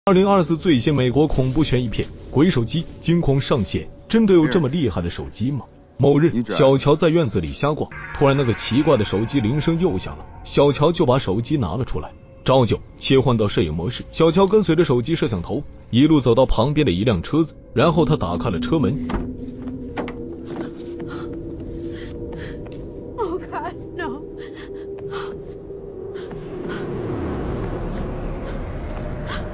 2024最新美国恐怖悬疑片《鬼手机》惊恐上线，真的有这么厉害的手机吗？某日，小乔在院子里瞎逛，突然那个奇怪的手机铃声又响了，小乔就把手机拿了出来，照旧切换到摄影模式。小乔跟随着手机摄像头，一路走到旁边的一辆车子，然后他打开了车门。Oh God, no.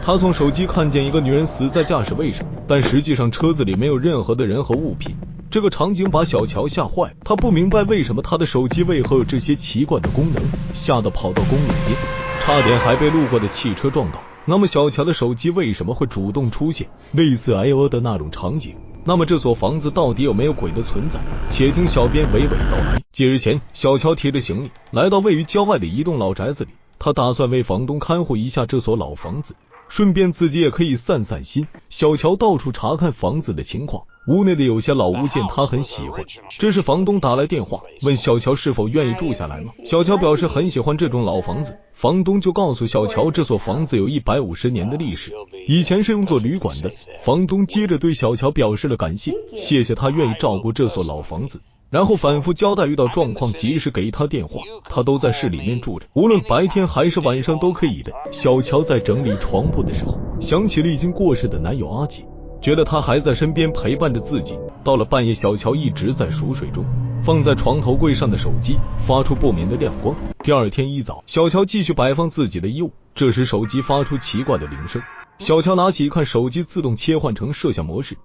他从手机看见一个女人死在驾驶位上，但实际上车子里没有任何的人和物品。这个场景把小乔吓坏，他不明白为什么他的手机为何有这些奇怪的功能，吓得跑到公路边，差点还被路过的汽车撞到。那么小乔的手机为什么会主动出现类似挨饿的那种场景？那么这所房子到底有没有鬼的存在？且听小编娓娓道来。几日前，小乔提着行李来到位于郊外的一栋老宅子里，他打算为房东看护一下这所老房子，顺便自己也可以散散心。小乔到处查看房子的情况，屋内的有些老物件他很喜欢。这时房东打来电话，问小乔是否愿意住下来吗？小乔表示很喜欢这种老房子。房东就告诉小乔，这所房子有150年的历史，以前是用作旅馆的。房东接着对小乔表示了感谢，谢谢他愿意照顾这所老房子，然后反复交代遇到状况及时给他电话，他都在市里面住着，无论白天还是晚上都可以的。小乔在整理床铺的时候，想起了已经过世的男友阿杰，觉得他还在身边陪伴着自己。到了半夜，小乔一直在熟睡中，放在床头柜上的手机发出不明的亮光。第二天一早，小乔继续摆放自己的衣物，这时手机发出奇怪的铃声，小乔拿起一看，手机自动切换成摄像模式。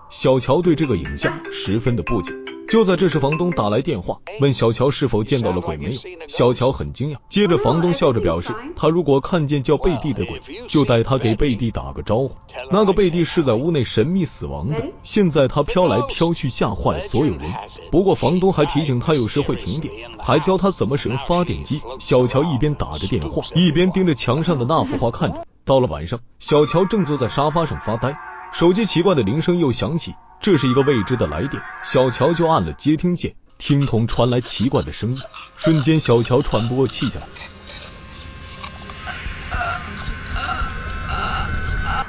小乔对这个影像十分的不解。就在这时，房东打来电话，问小乔是否见到了鬼没有。小乔很惊讶，接着房东笑着表示，他如果看见叫贝蒂的鬼，就带他给贝蒂打个招呼。那个贝蒂是在屋内神秘死亡的，现在他飘来飘去，吓坏了所有人。不过房东还提醒他有时会停电，还教他怎么使用发电机。小乔一边打着电话，一边盯着墙上的那幅画看着。到了晚上，小乔正坐在沙发上发呆，手机奇怪的铃声又响起，这是一个未知的来电，小乔就按了接听键，听筒传来奇怪的声音，瞬间小乔喘不过气来。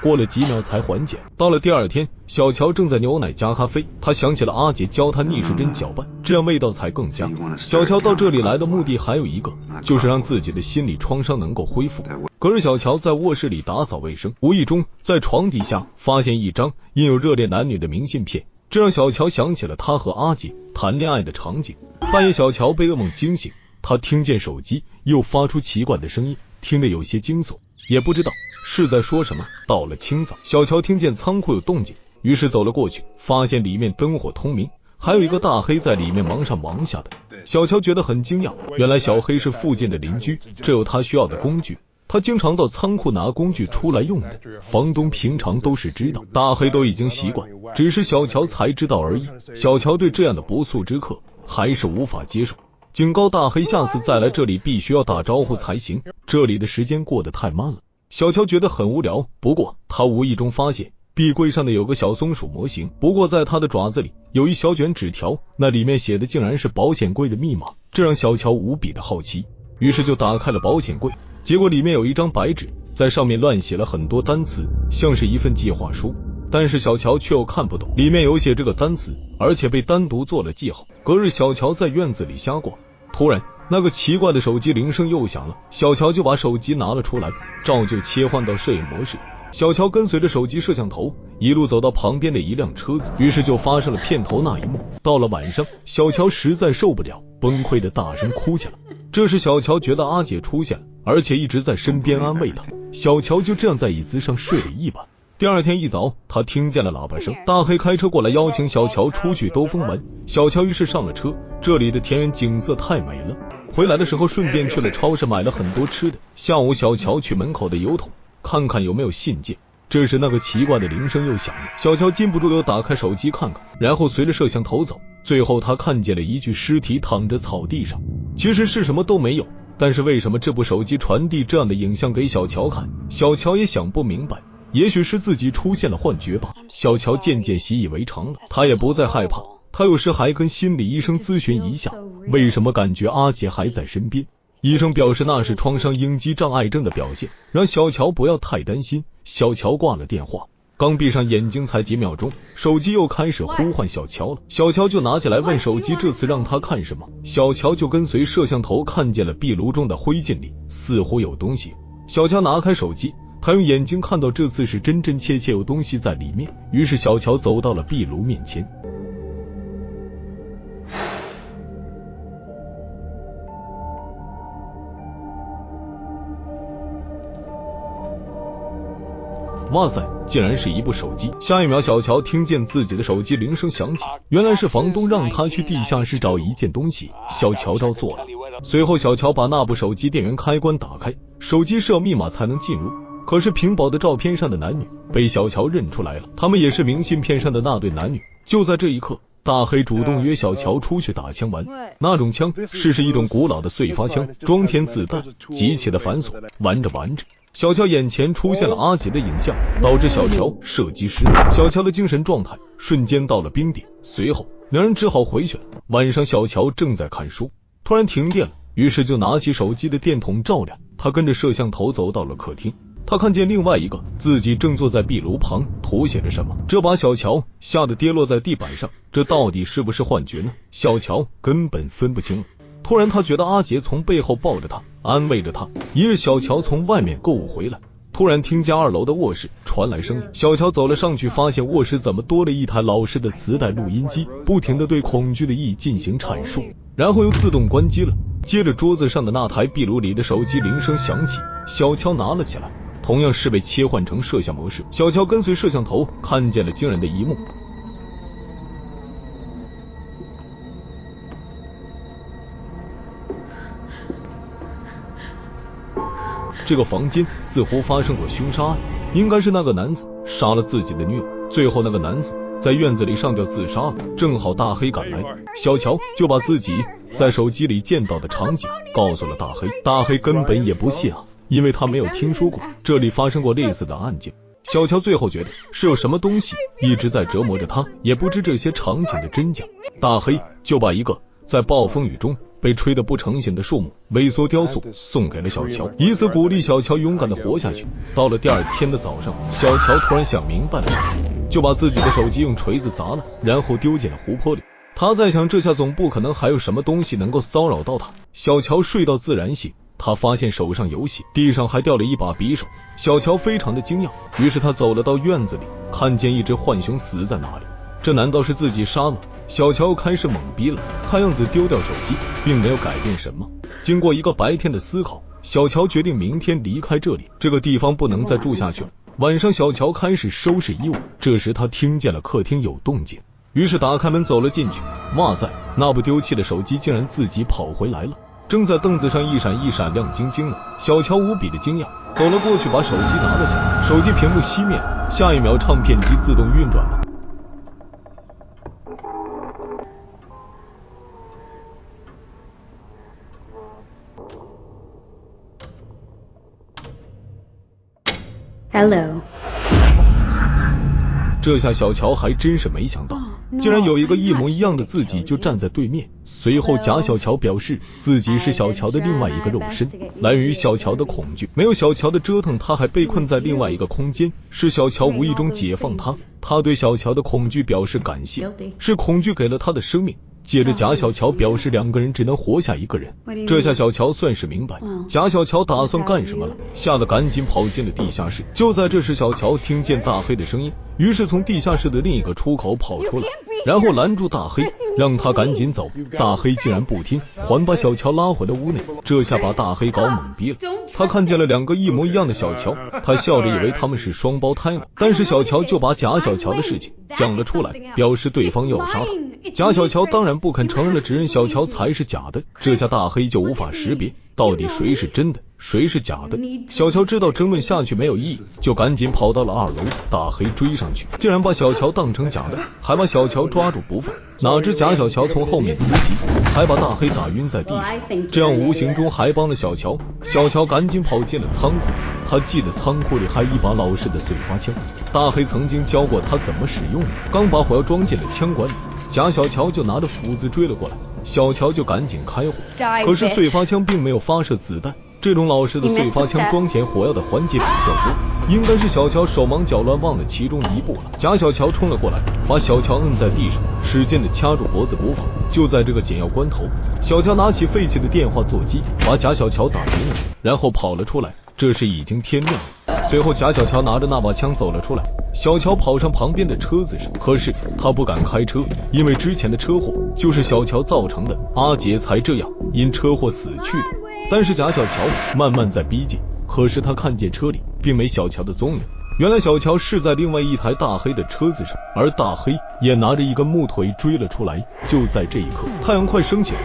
过了几秒才缓解。到了第二天，小乔正在牛奶加咖啡，他想起了阿姐教他逆时针搅拌，这样味道才更佳。小乔到这里来的目的还有一个，就是让自己的心理创伤能够恢复。隔日，小乔在卧室里打扫卫生，无意中在床底下发现一张印有热恋男女的明信片，这让小乔想起了他和阿姐谈恋爱的场景。半夜，小乔被噩梦惊醒，他听见手机又发出奇怪的声音，听得有些惊悚，也不知道是在说什么。到了清早，小乔听见仓库有动静，于是走了过去，发现里面灯火通明，还有一个大黑在里面忙上忙下的。小乔觉得很惊讶，原来小黑是附近的邻居，这有他需要的工具，他经常到仓库拿工具出来用的。房东平常都是知道，大黑都已经习惯，只是小乔才知道而已。小乔对这样的不速之客还是无法接受，警告大黑下次再来这里必须要打招呼才行，这里的时间过得太慢了。小乔觉得很无聊，不过他无意中发现壁柜上的有个小松鼠模型，不过在他的爪子里有一小卷纸条，那里面写的竟然是保险柜的密码，这让小乔无比的好奇，于是就打开了保险柜，结果里面有一张白纸，在上面乱写了很多单词，像是一份计划书，但是小乔却又看不懂，里面有写这个单词，而且被单独做了记号。隔日，小乔在院子里瞎逛，突然那个奇怪的手机铃声又响了，小乔就把手机拿了出来，照旧切换到摄影模式。小乔跟随着手机摄像头一路走到旁边的一辆车子，于是就发生了片头那一幕。到了晚上，小乔实在受不了，崩溃的大声哭起来。这时小乔觉得阿姐出现了，而且一直在身边安慰他。小乔就这样在椅子上睡了一晚。第二天一早，他听见了喇叭声，大黑开车过来邀请小乔出去兜风玩。小乔于是上了车，这里的田园景色太美了。回来的时候顺便去了超市买了很多吃的。下午，小乔去门口的邮筒看看有没有信件，这时那个奇怪的铃声又响了，小乔禁不住又打开手机看看，然后随着摄像头走，最后他看见了一具尸体躺着草地上，其实是什么都没有，但是为什么这部手机传递这样的影像给小乔看，小乔也想不明白。也许是自己出现了幻觉吧。小乔渐渐习以为常了，他也不再害怕。他有时还跟心理医生咨询一下，为什么感觉阿杰还在身边。医生表示那是创伤应激障碍症的表现，让小乔不要太担心。小乔挂了电话，刚闭上眼睛才几秒钟，手机又开始呼唤小乔了。小乔就拿起来问手机这次让他看什么。小乔就跟随摄像头看见了壁炉中的灰烬里似乎有东西。小乔拿开手机，他用眼睛看到这次是真真切切有东西在里面，于是小乔走到了壁炉面前。哇塞，竟然是一部手机！下一秒，小乔听见自己的手机铃声响起，原来是房东让他去地下室找一件东西。小乔照做了。随后，小乔把那部手机电源开关打开，手机设密码才能进入。可是屏保的照片上的男女被小乔认出来了，他们也是明信片上的那对男女。就在这一刻，大黑主动约小乔出去打枪玩。那种枪是一种古老的碎发枪，装填子弹极其的繁琐。玩着玩着，小乔眼前出现了阿杰的影像，导致小乔射击失败。小乔的精神状态瞬间到了冰点，随后两人只好回去了。晚上，小乔正在看书，突然停电了，于是就拿起手机的电筒照亮。他跟着摄像头走到了客厅，他看见另外一个自己正坐在壁炉旁涂写着什么，这把小乔吓得跌落在地板上。这到底是不是幻觉呢？小乔根本分不清了。突然他觉得阿杰从背后抱着他，安慰着他。一日，小乔从外面购物回来，突然听见2楼的卧室传来声音。小乔走了上去，发现卧室怎么多了一台老式的磁带录音机，不停地对恐惧的意义进行阐述，然后又自动关机了。接着桌子上的那台壁炉里的手机铃声响起，小乔拿了起来，同样是被切换成摄像模式。小乔跟随摄像头看见了惊人的一幕。这个房间似乎发生过凶杀案，应该是那个男子杀了自己的女友，最后那个男子在院子里上吊自杀了。正好大黑赶来，小乔就把自己在手机里见到的场景告诉了大黑。大黑根本也不信啊，因为他没有听说过这里发生过类似的案件。小乔最后觉得是有什么东西一直在折磨着他，也不知这些场景的真假。大黑就把一个在暴风雨中被吹得不成形的树木萎缩雕塑送给了小乔，以此鼓励小乔勇敢地活下去。到了第二天的早上，小乔突然想明白了，就把自己的手机用锤子砸了，然后丢进了湖泊里。他在想，这下总不可能还有什么东西能够骚扰到他。小乔睡到自然醒，他发现手上有血，地上还掉了一把匕首。小乔非常的惊讶，于是他走了到院子里，看见一只浣熊死在那里。这难道是自己杀了？小乔开始懵逼了，看样子丢掉手机并没有改变什么。经过一个白天的思考，小乔决定明天离开这里，这个地方不能再住下去了。晚上，小乔开始收拾衣物，这时他听见了客厅有动静，于是打开门走了进去。哇塞，那部丢弃的手机竟然自己跑回来了，正在凳子上一闪一闪亮晶晶的。小乔无比的惊讶，走了过去把手机拿了起来，手机屏幕熄灭，下一秒唱片机自动运转了。Hello。 这下小乔还真是没想到，竟然有一个一模一样的自己就站在对面。随后假小乔表示自己是小乔的另外一个肉身，来源于小乔的恐惧，没有小乔的折腾，他还被困在另外一个空间，是小乔无意中解放他。他对小乔的恐惧表示感谢，是恐惧给了他的生命。接着假小乔表示两个人只能活下一个人。这下小乔算是明白假小乔打算干什么了，吓得赶紧跑进了地下室。就在这时，小乔听见大黑的声音，于是从地下室的另一个出口跑出来，然后拦住大黑，让他赶紧走。大黑竟然不听，还把小乔拉回了屋内。这下把大黑搞懵逼了，他看见了两个一模一样的小乔，他笑着以为他们是双胞胎了。但是小乔就把假小乔的事情讲了出来，表示对方要杀他。假小乔当然然不肯承认了，指认小乔才是假的。这下大黑就无法识别到底谁是真的，谁是假的。小乔知道争论下去没有意义，就赶紧跑到了2楼。大黑追上去，竟然把小乔当成假的，还把小乔抓住不放。哪知假小乔从后面突袭，还把大黑打晕在地上，这样无形中还帮了小乔。小乔赶紧跑进了仓库，他记得仓库里还有一把老式的碎发枪，大黑曾经教过他怎么使用的。刚把火药装进了枪管里，假小乔就拿着斧子追了过来，小乔就赶紧开火，可是碎发枪并没有发射子弹。这种老式的碎发枪装填火药的环节比较多，应该是小乔手忙脚乱忘了其中一步了。假小乔冲了过来，把小乔摁在地上，使劲的掐住脖子不放。就在这个紧要关头，小乔拿起废弃的电话座机，把假小乔打晕了，然后跑了出来。这时已经天亮了。随后假小乔拿着那把枪走了出来，小乔跑上旁边的车子上，可是他不敢开车，因为之前的车祸就是小乔造成的，阿杰才这样因车祸死去的。但是假小乔慢慢在逼近，可是他看见车里并没小乔的踪影，原来小乔是在另外一台大黑的车子上，而大黑也拿着一根木腿追了出来。就在这一刻，太阳快升起来，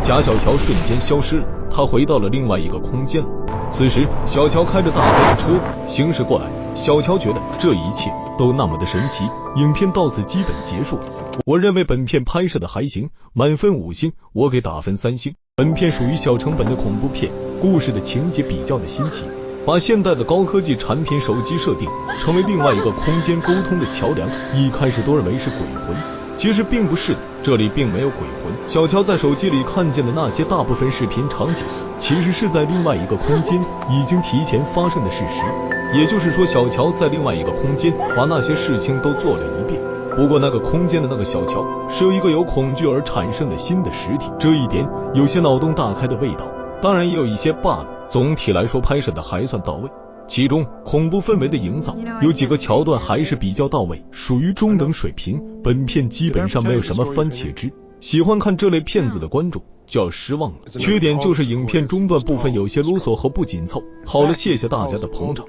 假小乔瞬间消失了，他回到了另外一个空间了。此时小乔开着大黑的车子行驶过来，小乔觉得这一切都那么的神奇。影片到此基本结束了，我认为本片拍摄的还行，满分5星，我给打分3星。本片属于小成本的恐怖片，故事的情节比较的新奇，把现代的高科技产品手机设定成为另外一个空间沟通的桥梁。一开始都认为是鬼魂，其实并不是的，这里并没有鬼魂。小乔在手机里看见的那些大部分视频场景，其实是在另外一个空间已经提前发生的事实，也就是说小乔在另外一个空间把那些事情都做了一遍。不过那个空间的那个小乔是由一个由恐惧而产生的新的实体，这一点有些脑洞大开的味道，当然也有一些 bug。总体来说拍摄的还算到位，其中恐怖氛围的营造有几个桥段还是比较到位，属于中等水平。本片基本上没有什么番茄汁，喜欢看这类片子的观众就要失望了。缺点就是影片中段部分有些啰嗦和不紧凑。好了，谢谢大家的捧场。